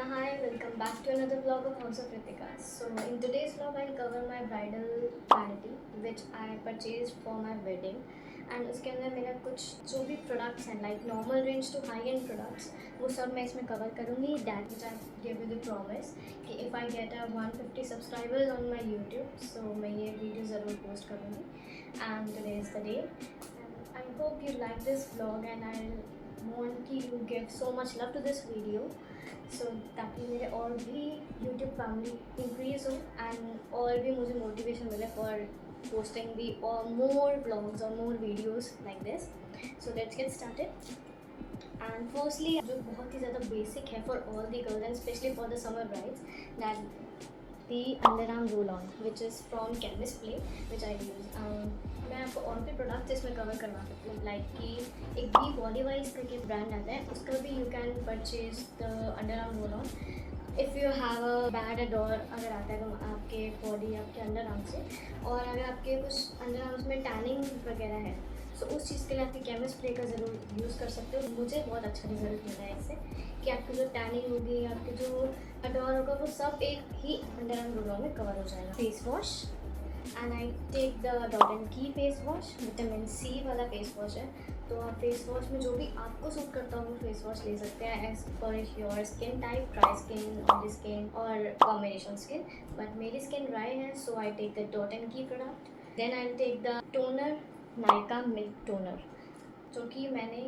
Hi, welcome back to another vlog of House of Ritika. So in today's vlog I'll cover my bridal vanity which I purchased for my wedding and उसके अंदर मेरा कुछ जो भी products हैं like normal range to high end products वो सब मैं इसमें cover करूँगी. That which I give you the promise कि if I get a 150 subscribers on my YouTube so मैं ये video ज़रूर post करूँगी. And today is the day. And I hope you like this vlog and I want you to give so much love to this video. So ताकि मेरे और भी YouTube family increase हो and और भी मुझे मोटिवेशन मिले फॉर पोस्टिंग दी और मोर ब्लॉग्स और more videos like this. So let's get started. And firstly जो बहुत ही ज़्यादा बेसिक है for all the girls and specially for the summer brides that the underarm roll on which is from chemist play which I use. मैं आपको और भी products इसमें cover करवा सकती हूँ लाइक कि एक भी बॉडी वाइज करके ब्रांड आता है उसका भी you can purchase the underarm roll on if you have a bad adore अगर आता है तो आपके बॉडी आपके अंडर आर्म से और अगर आपके कुछ अंडर आर्म्स में टैनिंग वगैरह है तो उस चीज़ के लिए आपकी केमिस्ट प्ले का ज़रूर यूज़ कर सकते हो. मुझे बहुत अच्छा रिजल्ट मिला है इससे कि आपकी जो टैनिंग होगी आपके जो अडोर होगा वो सब एक ही अंडर आर्म रोल ऑन में कवर हो जाएगा. Face wash and I take the dot and key face wash vitamin C वाला फेस वॉश है. तो आप फेस वॉश में जो भी आपको सूट करता हो वो फेस वॉश ले सकते हैं as per your skin type, dry skin, oily skin और कॉम्बिनेशन स्किन. बट मेरी स्किन ड्राई है so I take the dot and Key product. Then I take the toner Nykaa milk toner जो कि मैंने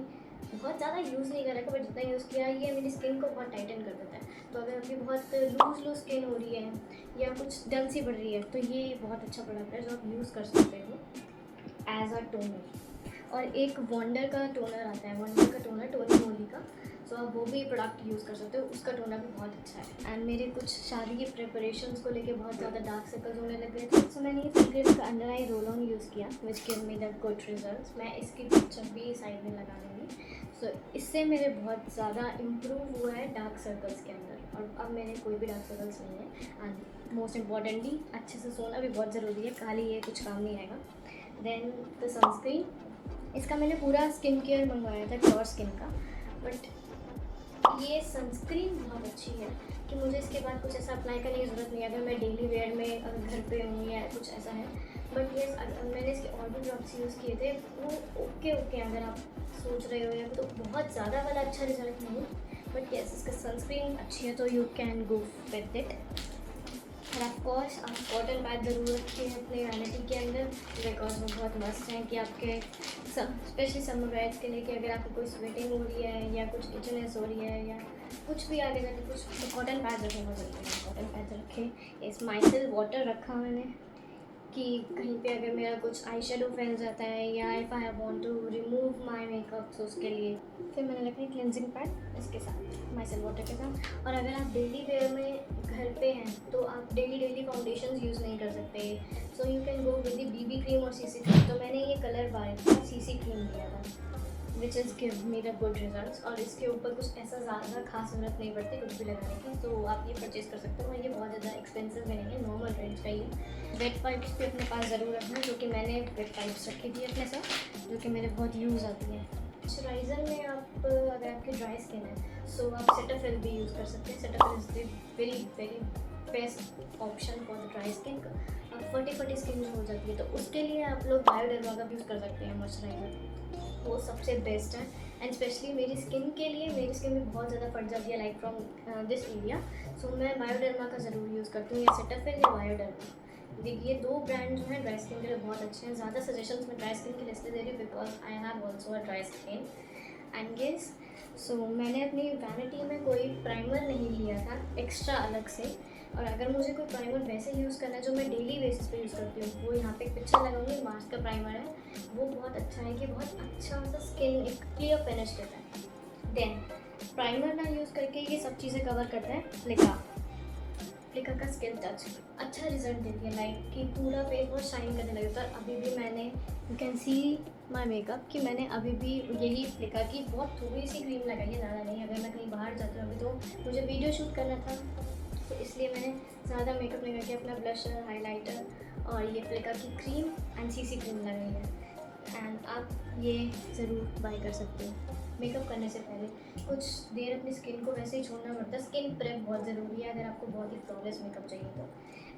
बहुत ज़्यादा यूज़ नहीं कर रखा बट जितना यूज़ किया ये मेरी स्किन को बहुत टाइटन कर देता है. तो अगर आपकी बहुत लूज स्किन हो रही है या कुछ डल सी बढ़ रही है तो ये बहुत अच्छा प्रोडक्ट है जो आप यूज़ कर सकते हो एज अ टोनर. और एक वंडर का टोनर आता है, वंडर का टोनर टोनी मोली का. सो आप वो भी प्रोडक्ट यूज़ कर सकते हो, उसका टोनर भी बहुत अच्छा है. एंड मेरे कुछ शादी की प्रिपरेशंस को लेके बहुत ज़्यादा डार्क सर्कल्स होने लग गए थे सो मैंने ये सनक्रीम का under eye roll on use किया which give me the good results. मैं इसकी पिक्चर भी साइड में लगा दूँगी. सो इससे मेरे बहुत ज़्यादा इम्प्रूव हुआ है डार्क सर्कल्स के अंदर और अब मेरे कोई भी डार्क सर्कल्स नहीं है. एंड मोस्ट इम्पॉर्टेंटली अच्छे से सोना भी बहुत ज़रूरी है, खाली ये कुछ काम नहीं आएगा. देन द सनस्क्रीन, इसका मैंने पूरा स्किन केयर मंगवाया था प्योर स्किन का बट ये सनस्क्रीन बहुत अच्छी है कि मुझे इसके बाद कुछ ऐसा अप्लाई करने की ज़रूरत नहीं है अगर मैं डेली वेयर में अगर घर पे हूँ या कुछ ऐसा है. बट ये मैंने इसके और भी प्रोडक्ट्स यूज़ किए थे वो ओके अगर आप सोच रहे हो या तो बहुत ज़्यादा वाला अच्छा रिजल्ट नहीं बट येस इसका सनस्क्रीन अच्छी है तो you can go with it. और ऑफकोर्स आप कॉटन पैड ज़रूर रखिए अपने वैनिटी के अंदर बिकॉज वो बहुत मस्त हैं कि आपके स्पेशली समर ब्राइड्स के लिए कि अगर आपको कोई स्वेटिंग हो रही है या कुछ इचनेस हो रही है या कुछ भी आगे जाके कुछ तो कॉटन पैड रखें बहुत जरूरी है. कॉटन पैड रखें. इस माइसिल वाटर रखा मैंने कि कहीं पे अगर मेरा कुछ आई शेडो फैल जाता है या if I want to remove my makeup तो उसके लिए. फिर मैंने रखा है क्लेंजिंग पैड इसके साथ माइसेल वाटर के साथ. और अगर आप डेली वेयर में घर पे हैं तो आप डेली फाउंडेशंस यूज़ नहीं कर सकते सो you can go with the BB cream और सीसी क्रीम. तो मैंने ये कलर बाय सीसी क्रीम लिया था which is give me the good results. और इसके ऊपर कुछ ऐसा ज़्यादा खास ज़रूरत नहीं पड़ती कुछ भी लगाने की तो आप ये परचेज़ कर सकते हो. और ये बहुत ज़्यादा एक्सपेंसिव भी नहीं है, नॉर्मल रेंज का ही. वेट वाइप्स भी अपने पास ज़रूर रखना जो कि मैंने वेट वाइप्स रखी थी अपने साथ जो कि मेरे बहुत यूज़ आती है. मॉइस्चराइज़र में आप अगर आपकी ड्राई स्किन है सो आप सेटाफिल भी यूज़ कर सकते हैं. Cetaphil is the very best option for the dry skin. अब फटी स्किन जो हो जाती है तो उसके लिए आप लोग बायोडर्मा का यूज़ कर सकते हैं मॉइस्चराइज़र, वो सबसे बेस्ट है. एंड स्पेशली मेरी स्किन के लिए मेरी स्किन भी बहुत ज़्यादा फट जाती है like from this area so मैं बायोडर्मा का ज़रूर यूज़ करती हूँ या सेटाफिल या बायोडर्मा. ये दो ब्रांड जो हैं ड्राई स्किन के लिए बहुत अच्छे हैं. ज़्यादा सजेशंस मैं ड्राई स्किन के लिए इसलिए दे रही हूँ because I have also a dry skin. And yes so मैंने अपनी वैनिटी में कोई प्राइमर नहीं लिया था एक्स्ट्रा अलग से. और अगर मुझे कोई प्राइमर वैसे यूज़ करना है जो मैं डेली बेसिस पे यूज़ करती हूँ वो यहाँ पे एक पिक्चर लगाऊंगी. मार्स का प्राइमर है वो बहुत अच्छा है कि बहुत अच्छा सा स्किन एक क्लियर फिनिश देता है. देन प्राइमर ना यूज़ करके ये सब चीज़ें कवर करता है फ्लिका का स्किन टच अच्छा रिजल्ट देती है लाइक कि पूरा फेस बहुत शाइन करने लगता है. अभी भी मैंने you can see my makeup कि मैंने अभी भी यही फ्लिका की बहुत थोड़ी सी क्रीम लगाई है, ज़्यादा नहीं. अगर मैं कहीं बाहर जाती हूँ अभी तो मुझे वीडियो शूट करना था तो इसलिए मैंने ज़्यादा मेकअप नहीं करके अपना ब्लशर, हाइलाइटर और ये फ्लिका की क्रीम एंड सीसी क्रीम लगाई है. एंड आप ये ज़रूर बाय कर सकते हो. मेकअप करने से पहले कुछ देर अपनी स्किन को वैसे ही छोड़ना पड़ता है। स्किन प्रेप बहुत ज़रूरी है अगर आपको बहुत ही फ्लॉलेस मेकअप चाहिए तो।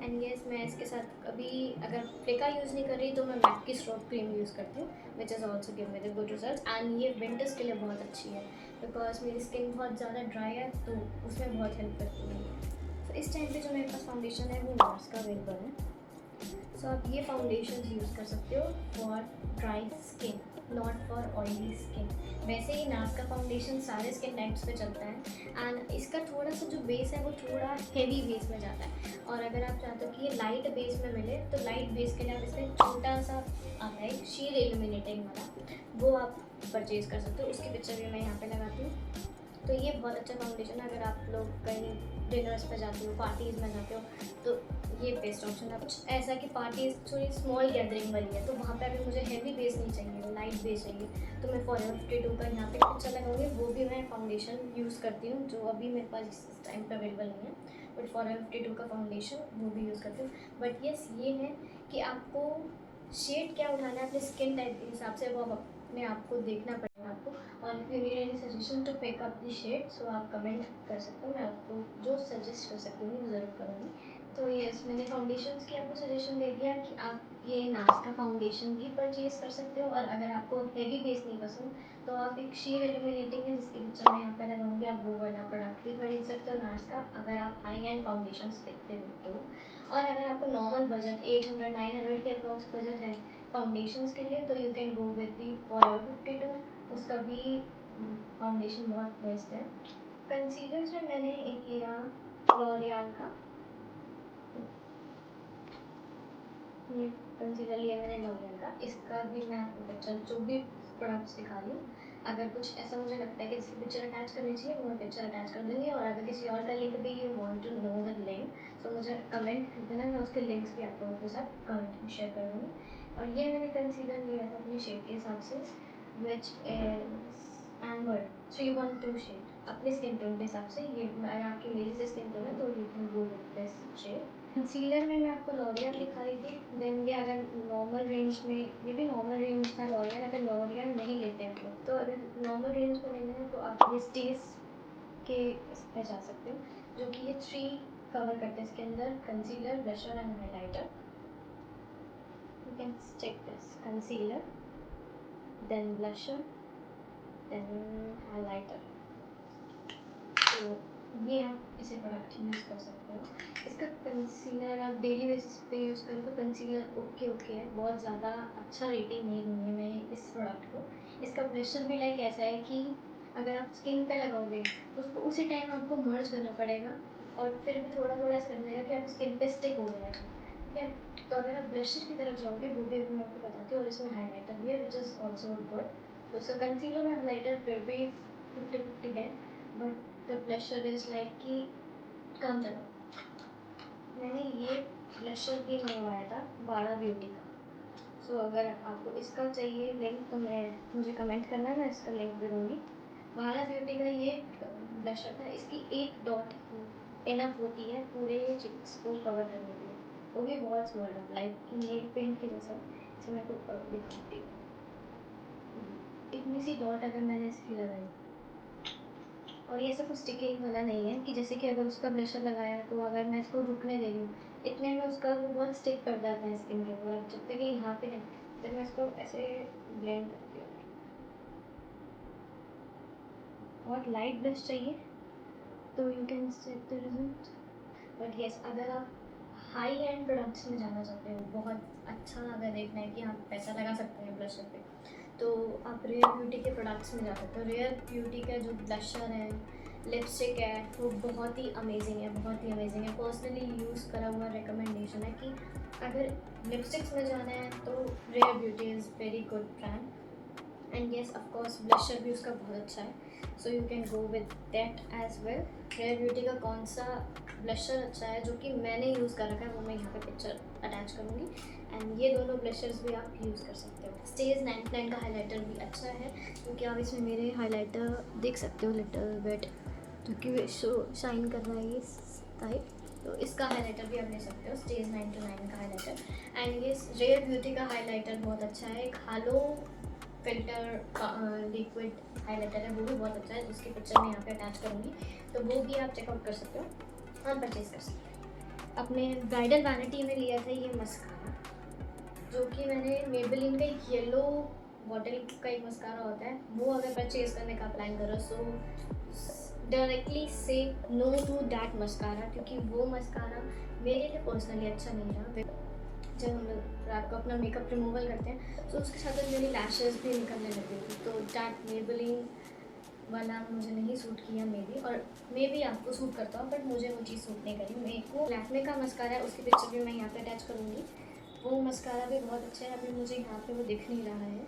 एंड येस, मैं इसके साथ अभी अगर फ्लिका यूज़ नहीं कर रही तो मैं मैक की स्ट्रॉप क्रीम यूज़ करती हूँ, which is also give me the good result. And ये विंटर्स के लिए बहुत अच्छी है बिकॉज मेरी स्किन बहुत ज़्यादा ड्राई है, तो उसमें बहुत हेल्प करती है। तो इस टाइम पे जो मेरे पास फाउंडेशन है वो नार्स का अवेलेबल है। सो आप ये फाउंडेशन यूज़ कर सकते हो for dry skin, not for oily skin. वैसे ही नार्स का फाउंडेशन सारे स्किन टाइप्स पे चलता है एंड इसका थोड़ा सा जो बेस है वो थोड़ा हेवी बेस में जाता है। और अगर आप चाहते हो कि ये लाइट बेस में मिले तो लाइट बेस के लिए आप इसमें छोटा सा आता है शीर इल्यूमिनेटिंग वाला, वो आप परचेज़ कर सकते हो। उसकी पिक्चर भी मैं यहाँ पे लगाती हूँ। तो ये बहुत अच्छा फाउंडेशन है अगर आप लोग कहीं डिनर्स पे जाते हो, पार्टीज़ में जाते हो, तो ये बेस्ट ऑप्शन है। कुछ ऐसा कि पार्टीज थोड़ी स्मॉल गैदरिंग वाली है तो वहाँ पे अगर मुझे हैवी बेस नहीं चाहिए, लाइट बेस चाहिए, तो मैं फॉरएवर 52 का यहाँ पे पिक्चर लगाऊंगी। वो भी मैं फाउंडेशन यूज़ करती हूँ जो अभी मेरे पास इस टाइम पे अवेलेबल नहीं है, बट फॉरएवर 52 का फाउंडेशन वो भी यूज़ करती हूँ। बट येस, ये है कि आपको शेड क्या उठाना है अपने स्किन टाइप के हिसाब से, वो अपने आप को देखना पड़ेगा आपको। और if you need any suggestion to pick up the shade, so आप कमेंट कर सकते हो, मैं आपको जो सजेस्ट कर सकती हूँ ज़रूर करूँगी। तो यस, मैंने फाउंडेशंस की आपको सजेशन दे दिया कि आप ये नार्स का फाउंडेशन भी परचेज़ कर सकते हो। और अगर आपको हेवी बेस नहीं पसंद तो आप एक शीर इल्यूमिनेटिंग है जिसकी पिक्चर मैं यहाँ पर लगाऊंगी, आप वो वाला प्रोडक्ट भी खरीद सकते हो नार्स का अगर आप हाई एंड फाउंडेशन देखते हो तो। और अगर आपको नॉर्मल बजट 800-900 के अप्रॉक्स बजट है फाउंडेशंस के लिए, तो you can go with the forever 52, उसका भी फाउंडेशन बहुत बेस्ट है। कंसीलर्स में मैंने एक लिया लॉरियल का, ये कंसीलर लिया मैंने लॉरियल का। इसका भी मैं आपको पिक्चर जो भी प्रोडक्ट्स दिखा रही हूँ, अगर कुछ ऐसा मुझे लगता है कि इसकी पिक्चर अटैच करनी चाहिए वो मैं पिक्चर अटैच कर दूँगी। और अगर किसी और का लिंक भी you want to know the link, तो मुझे कमेंट कर देना, मैं उसके लिंक्स भी आप लोगों के साथ कमेंट में शेयर कर दूँगी। और ये मैंने कंसीलर लिया था अपनी शेड के हिसाब से, विच इज एम्बर 312 शेड, अपनी स्किन टोन के हिसाब से। ये अगर आपकी मेरी से स्किन टोन है तो you can go with this shade. Concealer में मैं आपको लॉरियल दिखाई थी, देन ये अगर नॉर्मल रेंज में, ये भी नॉर्मल रेंज था लॉरियल। अगर लॉरियल नहीं लेते हैं लोग तो अगर नॉर्मल रेंज में लेना है तो आप ये स्टेज के इस पे जा सकते हो, जो कि ये 3 कवर करते हैं इसके अंदर, concealer, blusher and highlighter. You can check this concealer, then blusher, then highlighter. तो ये आप इसे प्रोडक्ट यूज़ कर सकते हो। इसका कंसीलर आप डेली बेसिस पे यूज़ करो तो कंसीलर ओके है, बहुत ज़्यादा अच्छा रेटिंग नहीं दूँगी मैं इस प्रोडक्ट को। इसका ब्लशर भी लाइक ऐसा है कि अगर आप स्किन पे लगाओगे तो उसको उसी टाइम आपको मर्ज करना पड़ेगा और फिर भी थोड़ा ऐसा लग जाएगा कि आप स्किन पे स्टिक हो जाएगा, ठीक है। तो अगर आप ब्लशर की तरफ जाओगे वो भी मैं आपको बताती हूँ। और इसमें हाईलाइटर भी है विच इज़ ऑल्सो गुड। तो उसका कंसीलर और हाईलाइटर फिर भी 50-50 है, but the blusher is like कि कम चला। मैंने ये ब्लशर भी मंगवाया था बाड़ा ब्यूटी का। सो अगर आपको इसका चाहिए लिंक तो मुझे कमेंट करना, मैं इसका लिंक भी दूँगी। बाड़ा ब्यूटी का ये ब्लशर था, इसकी एक डॉट इनफ होती है पूरे चिक्स को कवर करने के लिए, वो भी बहुत स्मॉल है, लाइक नेल पेंट के जैसा। इसे मैं आपको दिखाती हूँ, इतनी सी डॉट अगर मैंने इसकी लगाई, और ये सब कुछ स्टिकिंग वाला नहीं है कि जैसे कि अगर उसका ब्लशर लगाया तो अगर मैं इसको रुकने दे रही हूँ इतने में उसका वो बहुत स्टिक कर जाता है स्किन के ऊपर। जब तक कि यहाँ पे है जब मैं इसको ऐसे ब्लेंड करती हूँ। और लाइट ब्लश चाहिए तो you can set the result. But yes, अगर आप हाई एंड प्रोडक्ट्स में जाना चाहते हो, बहुत अच्छा अगर देखना है कि आप पैसा लगा सकते हैं ब्लशर पे, तो आप रेयर ब्यूटी के प्रोडक्ट्स में जा सकते हो। रेयर ब्यूटी का जो ब्लशर है, लिपस्टिक है, वो बहुत ही अमेजिंग है, बहुत ही अमेजिंग है। पर्सनली यूज़ करा हुआ रिकमेंडेशन है कि अगर लिपस्टिक्स में जाना है तो rare beauty is very good brand. And yes, of course blusher भी उसका बहुत अच्छा है, so you can go with that as well. Rare beauty का कौन सा ब्लशर अच्छा है जो कि मैंने यूज़ कर रखा है वो मैं यहाँ पे पिक्चर अटैच करूँगी। एंड ये दोनों ब्लशर्स भी आप यूज़ कर सकते हो। स्टेज 99 का हाइलाइटर भी अच्छा है क्योंकि आप इसमें मेरे हाइलाइटर देख सकते हो लिटिल बिट, क्योंकि शो शाइन कर रहा है ये टाइप, तो इसका हाइलाइटर भी आप ले सकते हो, स्टेज 99 का हाइलाइटर। एंड ये रेयर ब्यूटी का हाइलाइटर बहुत अच्छा है, एक हालो फिल्टर लिक्विड हाइलाइटर है, वो भी बहुत अच्छा है, उसकी पिक्चर मैं यहाँ पे अटैच करूँगी, तो वो भी आप चेकआउट कर सकते हो और परचेज़ कर सकते हो। अपने ब्राइडल वैनिटी में लिया था ये मस्कारा, जो कि मैंने मेबेलिन का येलो बॉटल का एक मस्कारा होता है, वो अगर परचेज़ करने का प्लान करो सो डायरेक्टली से नो टू डैट मस्कारा, क्योंकि वो मस्कारा मेरे लिए पर्सनली अच्छा नहीं रहा। जब हम लोग रात को अपना मेकअप रिमूवल करते हैं तो उसके साथ मेरी लैशेस भी निकलने लगी थी, तो डैट मेबेलिन वाला मुझे नहीं सूट किया मे बी, और मे बी आपको सूट करता हूँ, बट मुझे वो चीज़ सूट नहीं करी। मेरे को लैक्मे का मस्कारा है, उसकी पिक्चर भी मैं यहाँ पे अटैच करूँगी। वो मस्कारा भी बहुत अच्छा है, अभी मुझे यहाँ पे वो दिख नहीं रहा है,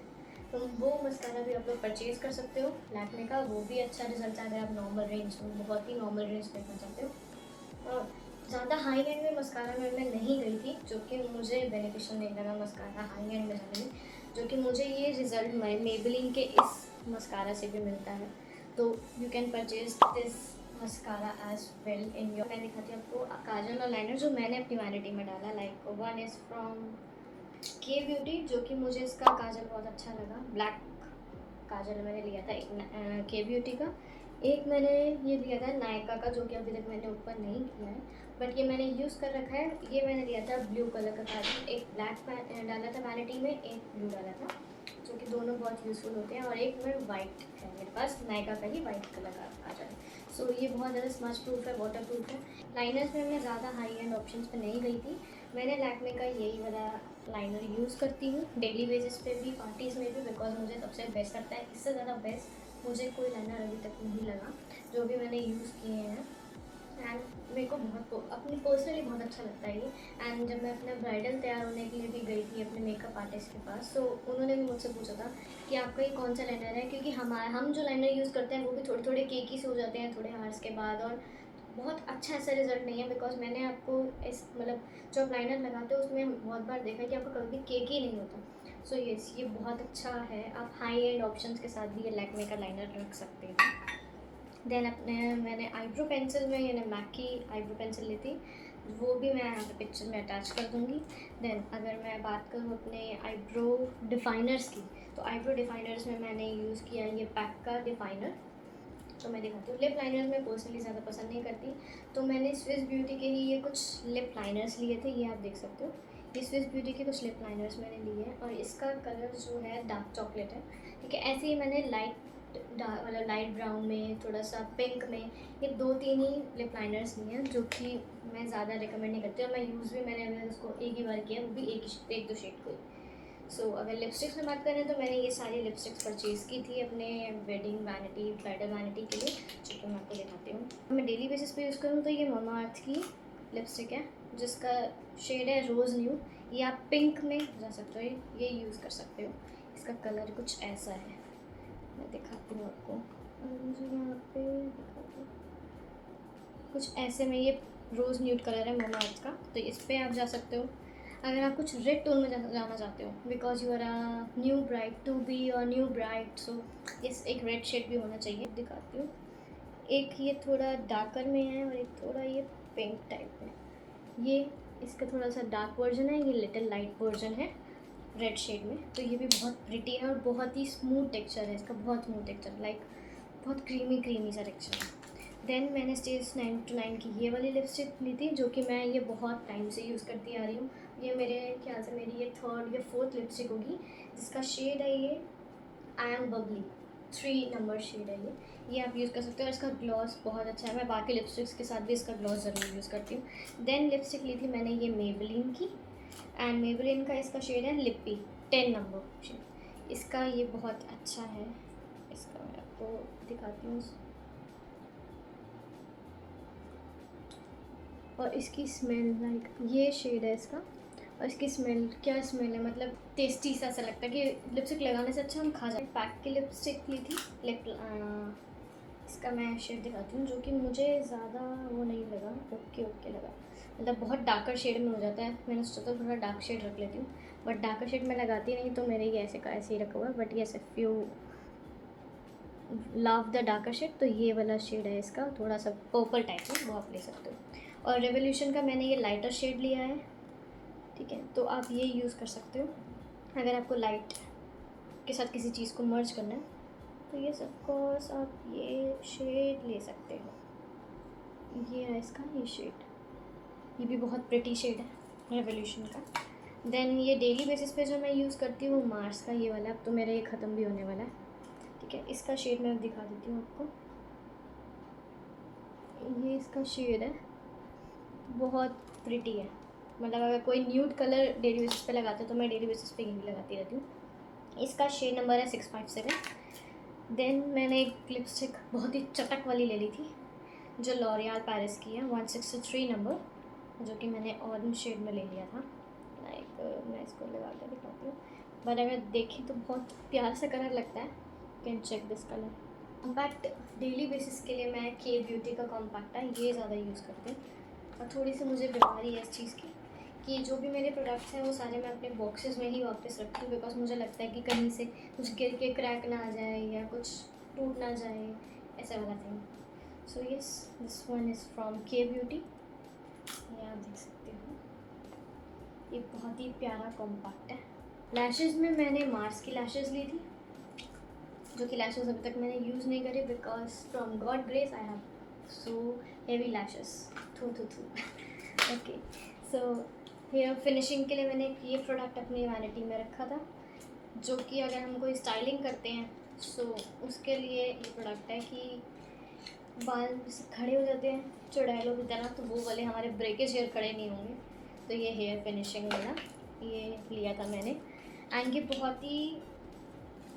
तो वो मस्कारा भी आप लोग परचेज़ कर सकते हो लैक्मे का, वो भी अच्छा रिजल्ट आ गया। आप नॉर्मल रेंज में, बहुत ही नॉर्मल रेंज देखना चाहते हो, और ज़्यादा हाई एंड में मस्कारा में मैं नहीं गई थी, जो कि मुझे बेनिफिशियल नहीं लगा मस्कारा हाई एंड में जाने में, जो कि मुझे ये रिज़ल्ट मेबेलिन के इस मस्कारा से भी मिलता है। तो you can purchase this mascara as well in your. मैं दिखाती हूँ आपको काजल और लाइनर जो मैंने अपनी वैनिटी में डाला। लाइक वन इज़ फ्रॉम के ब्यूटी, जो कि मुझे इसका काजल बहुत अच्छा लगा। ब्लैक काजल मैंने लिया था एक के ब्यूटी का। एक मैंने ये लिया था नायका का, जो कि अभी तक मैंने ऊपर नहीं किया है, बट ये मैंने यूज़ कर रखा है। ये मैंने लिया था ब्लू कलर का काजल, एक ब्लैक डाला था वैनिटी में, एक ब्लू डाला था, जो कि दोनों बहुत यूज़फुल होते हैं। और एक में वाइट है मेरे पास, नायका का ही वाइट कलर का काजल है। सो ये बहुत ज़्यादा स्मच प्रूफ है, वाटर प्रूफ है। लाइनर्स में मैं ज़्यादा हाई एंड ऑप्शंस पे नहीं गई थी। मैंने लैक्मे का यही वाला लाइनर यूज़ करती हूँ डेली बेसिस पे भी, पार्टीज़ में भी, बिकॉज मुझे सबसे बेस्ट लगता है। इससे ज़्यादा बेस्ट मुझे कोई लाइनर अभी तक नहीं लगा जो भी मैंने यूज़ किए हैं, एंड मेरे को बहुत अपनी पर्सनली बहुत अच्छा लगता है ये। एंड जब मैं अपना ब्राइडल तैयार होने के लिए भी गई थी अपने मेकअप आर्टिस्ट के पास, तो उन्होंने भी मुझसे पूछा था कि आपका ये कौन सा लाइनर है, क्योंकि हम जो लाइनर यूज़ करते हैं वो भी थोड़े थोड़े केकी से हो जाते हैं थोड़े हार्स के बाद, और बहुत अच्छा ऐसा रिजल्ट नहीं है। बिकॉज मैंने आपको इस मतलब जो आप लाइनर लगाते हो उसमें बहुत बार देखा है कि आपका कभी भी केक ही नहीं होता। सो येस, ये बहुत अच्छा है। आप हाई एंड ऑप्शंस के साथ भी ये लैक्मे का लाइनर रख सकते हैं। देन अपने मैंने आईब्रो पेंसिल में यानी मैक की आईब्रो पेंसिल ली थी, वो भी मैं यहाँ पे पिक्चर में अटैच कर दूँगी। देन अगर मैं बात करूँ अपने आईब्रो डिफ़ाइनर्स की, तो आईब्रो डिफ़ाइनर्स में मैंने यूज़ किया ये पैक का डिफ़ाइनर, तो मैं दिखाती हूँ। लिप लाइनर्स मैं पर्सनली ज़्यादा पसंद नहीं करती, तो मैंने स्विस ब्यूटी के ही ये कुछ लिप लाइनर्स लिए थे, ये आप देख सकते हो। ये स्विस ब्यूटी के कुछ लिप लाइनर्स मैंने लिए हैं, और इसका कलर जो है डार्क चॉकलेट है, ठीक है। ऐसे ही मैंने मतलब लाइट ब्राउन में, थोड़ा सा पिंक में, ये 2-3 ही लिप लाइनर्स लिए हैं, जो कि मैं ज़्यादा रिकमेंड नहीं करती, और मैं यूज़ भी मैंने अभी उसको एक ही बार किया, वो भी एक दो शेड को। सो अगर लिपस्टिक्स में बात करें तो मैंने ये सारी लिपस्टिक्स परचेज़ की थी अपने वेडिंग वैनिटी, ब्राइडल वैनिटी के लिए, जो कि मैं आपको दिखाती हूँ। मैं डेली बेसिस पे यूज़ करूँ तो ये मामा अर्थ की लिपस्टिक है, जिसका शेड है रोज़ न्यू। ये आप पिंक में जा सकते हो, ये यूज़ कर सकते हो। इसका कलर कुछ ऐसा है, मैं दिखाती हूँ आपको, मुझे यहाँ पे दिखाती हूँ कुछ ऐसे में। ये रोज़ न्यूड कलर है मामा अर्थ का, तो इस पर आप जा सकते हो। अगर आप कुछ रेड टोन में जाना चाहते हो, because you are a new bride to be और न्यू ब्राइड, सो इस एक रेड शेड भी होना चाहिए। दिखाती हूँ, एक ये थोड़ा डार्कर में है और एक थोड़ा ये पिंक टाइप में। ये इसका थोड़ा सा डार्क वर्जन है, ये लिटिल लाइट वर्जन है रेड शेड में। तो ये भी बहुत प्रिटी है और बहुत ही स्मूथ टेक्सचर है इसका, बहुत स्मूथ टेक्सचर, लाइक बहुत क्रीमी सा टेक्सचर है। देन मैंने स्टेज 9 की ये वाली लिपस्टिक ली थी, जो कि मैं ये बहुत टाइम से यूज़ करती आ रही हूँ। ये मेरे ख्याल से मेरी ये 3rd या 4th लिपस्टिक होगी, जिसका शेड है ये I am bubbly 3 number shade है ये आप यूज़ कर सकते हो। और इसका ग्लॉस बहुत अच्छा है, मैं बाकी लिपस्टिक्स के साथ भी इसका ग्लॉस ज़रूर यूज़ करती हूँ। देन लिपस्टिक ली थी मैंने ये मेबेलिन की, एंड मेबेलिन का इसका शेड है लिप्पी 10 नंबर शेड। इसका ये बहुत अच्छा है, इसका मैं आपको दिखाती हूँ। और इसकी स्मेल, लाइक ये शेड है इसका, और इसकी स्मेल, क्या स्मेल है, मतलब टेस्टी सा ऐसा लगता है कि लिपस्टिक लगाने से अच्छा हम खा जाए। पैक की लिपस्टिक ली थी इसका मैं शेड दिखाती हूँ, जो कि मुझे ज़्यादा वो नहीं लगा, ओके लगा, मतलब बहुत डार्कर शेड में हो जाता है। मैंने सोचा तो थोड़ा डार्क शेड रख लेती हूँ, बट डार्कर शेड में लगाती नहीं, तो मेरे ये ऐसे का ऐसे ही रखा हुआ है। बट ये if you love the darker shade, तो ये वाला शेड है इसका, थोड़ा सा पर्पल टाइप में, वो आप ले सकते हो। और रेवोल्यूशन का मैंने ये लाइटर शेड लिया है, ठीक है, तो आप ये यूज़ कर सकते हो अगर आपको लाइट के साथ किसी चीज़ को मर्ज करना है तो ये ऑफ कोर्स आप ये शेड ले सकते हो। ये है इसका ये शेड, ये भी बहुत प्रिटी शेड है रेवोल्यूशन का। देन ये डेली बेसिस पे जो मैं यूज़ करती हूँ मार्स का ये वाला, अब तो मेरा ये ख़त्म भी होने वाला है, ठीक है। इसका शेड मैं दिखा देती हूँ आपको, ये इसका शेड है, बहुत प्रिटी है। मतलब अगर कोई न्यूड कलर डेली बेसिस पे लगाते हैं तो मैं डेली बेसिस पे यही लगाती रहती हूँ। इसका शेड नंबर है 657। देन मैंने एक लिपस्टिक बहुत ही चटक वाली ले ली थी जो लॉरियल पेरिस की है, 163 नंबर, जो कि मैंने ऑरेंज शेड में ले लिया था। लाइक मैं इसको लगा कर दिखाती हूँ, बट अगर देखें तो बहुत प्यारा सा कलर लगता है। Can check this colour. Compact daily basis के लिए मैं के ब्यूटी का कॉम्पैक्ट है ये ज़्यादा यूज़ करते हैं। और थोड़ी सी मुझे बीमारी है इस चीज़ की कि जो भी मेरे प्रोडक्ट्स हैं वो सारे मैं अपने बॉक्सेस में ही वापस रखती हूँ, बिकॉज मुझे लगता है कि कहीं से कुछ गिर के क्रैक ना आ जाए या कुछ टूट ना जाए, ऐसा वाला thing. So yes, this one is from के ब्यूटी, ये आप देख सकते हो, ये बहुत ही प्यारा कॉम्पैक्ट है। लैशेज़ में मैंने मार्स की लैशेज़ ली थी, जो कि लैशेज़ अभी तक मैंने यूज़ नहीं करी, because from God grace I have so heavy lashes, थू ओके। सो हेयर फिनिशिंग के लिए मैंने ये प्रोडक्ट अपनी वैनिटी में रखा था, जो कि अगर हम कोई स्टाइलिंग करते हैं सो उसके लिए ये प्रोडक्ट है कि बाल जैसे खड़े हो जाते हैं चुड़ैलों की तरह, तो वो वाले हमारे ब्रेकेज हेयर खड़े नहीं होंगे। तो ये हेयर फिनिशिंग वाला ये लिया था मैंने, एंड ये बहुत ही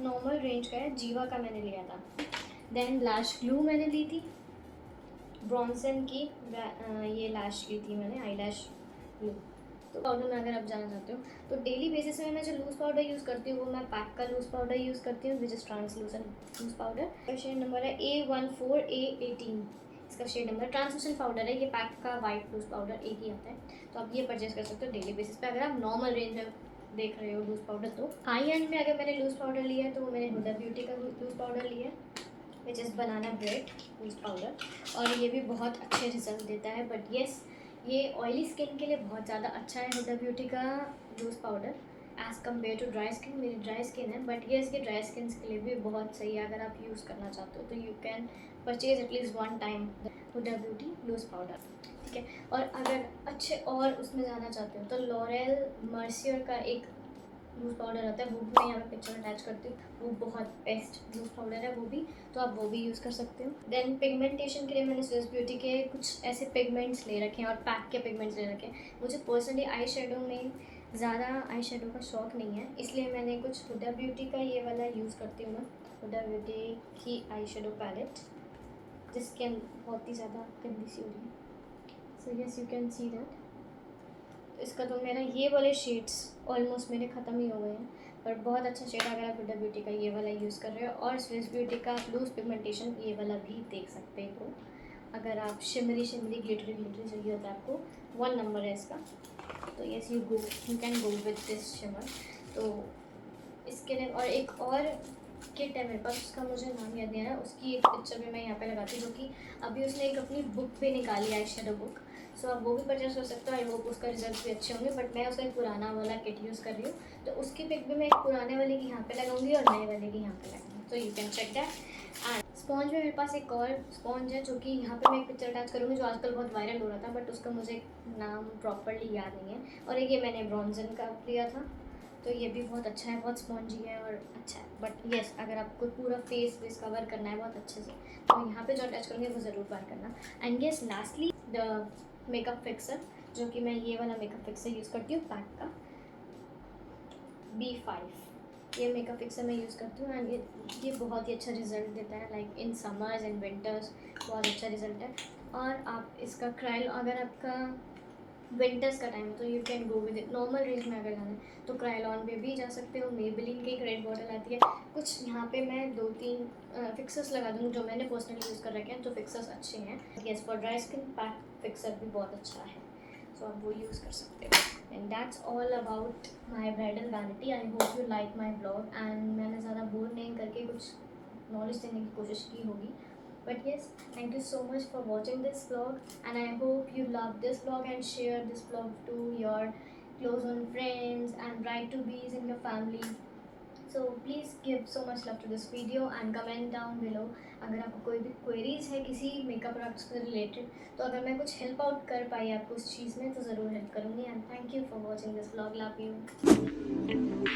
नॉर्मल रेंज का है, जीवा का मैंने लिया था। देन लैश ग्लू मैंने ली थी ब्रॉन्सन की, ये लैश ली थी मैंने, आई लैश ग्लू। तो पाउडर में अगर आप जाना चाहते हो तो डेली बेसिस में मैं जो लूज़ पाउडर यूज़ करती हूँ वो मैं पैक का लूज़ पाउडर यूज़ करती हूँ, which is translucent loose powder. Shade number है A14A18, इसका शेड नंबर। ट्रांसलूसेंट पाउडर है ये, पैक का वाइट लूज़ पाउडर एक ही आता है, तो आप ये परचेज कर सकते हो डेली बेसिस पे अगर आप नॉर्मल रेंज में देख रहे हो लूज़ पाउडर। तो हाई एंड में अगर मैंने लूज़ पाउडर लिया है तो वो मैंने हुडा ब्यूटी का लूज़ पाउडर लिया है, which is banana bread loose powder, और ये भी बहुत अच्छे रिजल्ट देता है। बट येस, ये ऑयली स्किन के लिए बहुत ज़्यादा अच्छा है हुडा ब्यूटी का loose powder as compare to dry skin. मेरी ड्राई स्किन है, बट ये इसके ड्राई स्किन के लिए भी बहुत सही है। अगर आप यूज़ करना चाहते हो तो you can purchase at least one time Huda beauty loose powder, ठीक है। और अगर अच्छे और उसमें जाना चाहते हो तो लॉरेल मर्सियर का एक लूज़ पाउडर आता है, वो भी मैं यहाँ पे पिक्चर अटैच करती हूँ, वो बहुत बेस्ट लूज़ पाउडर है वो भी, तो आप वो भी यूज़ कर सकते हो। देन पिगमेंटेशन के लिए मैंने स्विस ब्यूटी के कुछ ऐसे पिगमेंट्स ले रखे हैं और पैक के पिगमेंट्स ले रखे हैं। मुझे पर्सनली आई शेडो में ज़्यादा आई शेडो का शौक नहीं है, इसलिए मैंने कुछ हुडा ब्यूटी का ये वाला यूज़ करती हूँ मैं, हुडा ब्यूटी की आई शेडो पैलेट, जिसके बहुत ही ज़्यादा गंदी सी हो रही है। So yes, you can see that. इसका तो मेरा ये वाले शेड्स ऑलमोस्ट मेरे ख़त्म ही हो गए हैं, पर बहुत अच्छा शेड अगर आप हुडा ब्यूटी का ये वाला यूज़ कर रहे हो, और स्विस ब्यूटी का लूज पिगमेंटेशन ये वाला भी देख सकते हो। अगर आप शिमरी ग्लिटरी चाहिए होता है आपको, 1 नंबर है इसका, तो yes you can go with this shimmer. तो इसके लिए और एक और किट है मेरे पास, उसका मुझे नाम याद नहीं आ रहा, उसकी एक पिक्चर भी मैं यहाँ पे लगाती हूँ, जो कि अभी उसने एक अपनी बुक भी निकाली है, आई शेडो बुक। सो आप वो भी परचेस कर सकते हो, आई होप उसका रिजल्ट भी अच्छे होंगे। बट मैं उसका एक पुराना वाला किट यूज़ कर रही हूँ, तो उसकी पिक भी मैं एक पुराने वाले की यहाँ पे लगाऊंगी और नए वाले की यहाँ पे लगाऊंगी, तो you can check that. And sponge में मेरे पास एक और स्पॉन्ज है, जो कि यहाँ पे मैं एक पिक्चर अटैच करूँगी, जो आजकल बहुत वायरल हो रहा था, बट उसका मुझे नाम प्रॉपरली याद नहीं है। और एक ये मैंने ब्रॉन्जन का लिया था, तो ये भी बहुत अच्छा है, बहुत स्पॉन्जी है और अच्छा है। बट येस, अगर आपको पूरा फेस कवर करना है बहुत अच्छे से, तो यहाँ पे जो अटैच करूँगी वो ज़रूर बाय करना। And yes, lastly the makeup fixer, जो कि मैं ये वाला मेकअप फिक्सर यूज़ करती हूँ, पैक का B5, ये मेकअप फिक्सर मैं यूज़ करती हूँ, एंड ये बहुत ही अच्छा रिजल्ट देता है, like in summers and winters बहुत अच्छा रिजल्ट है। और आप इसका क्रायल, अगर आपका विंटर्स का टाइम है तो you can go with it. Normal range में अगर जाना है तो क्रायलॉन पे भी जा सकते हो, मेबेलिन की एक रेड बॉटल आती है कुछ, यहाँ पे मैं 2-3 फिक्सर्स लगा दूँगी जो मैंने पर्सनली यूज़ कर रखे हैं, तो फिक्सर्स अच्छे हैं। Yes, for dry skin pack fixer भी बहुत अच्छा है, सो आप वो यूज़ कर सकते हो। And that's all about my bridal vanity. I hope you like my blog, and मैंने ज़्यादा बोर नहीं करके कुछ नॉलेज देने की कोशिश की होगी। But yes, thank you so much for watching this vlog, and I hope you love this vlog and share this vlog to your close on friends and bride to bees in your family. So please give so much love to this video and comment down below अगर आपको कोई भी queries है किसी makeup products से related, तो अगर मैं कुछ हेल्प आउट कर पाई आपको उस चीज़ में तो ज़रूर हेल्प करूँगी। And thank you for watching this vlog. Love you.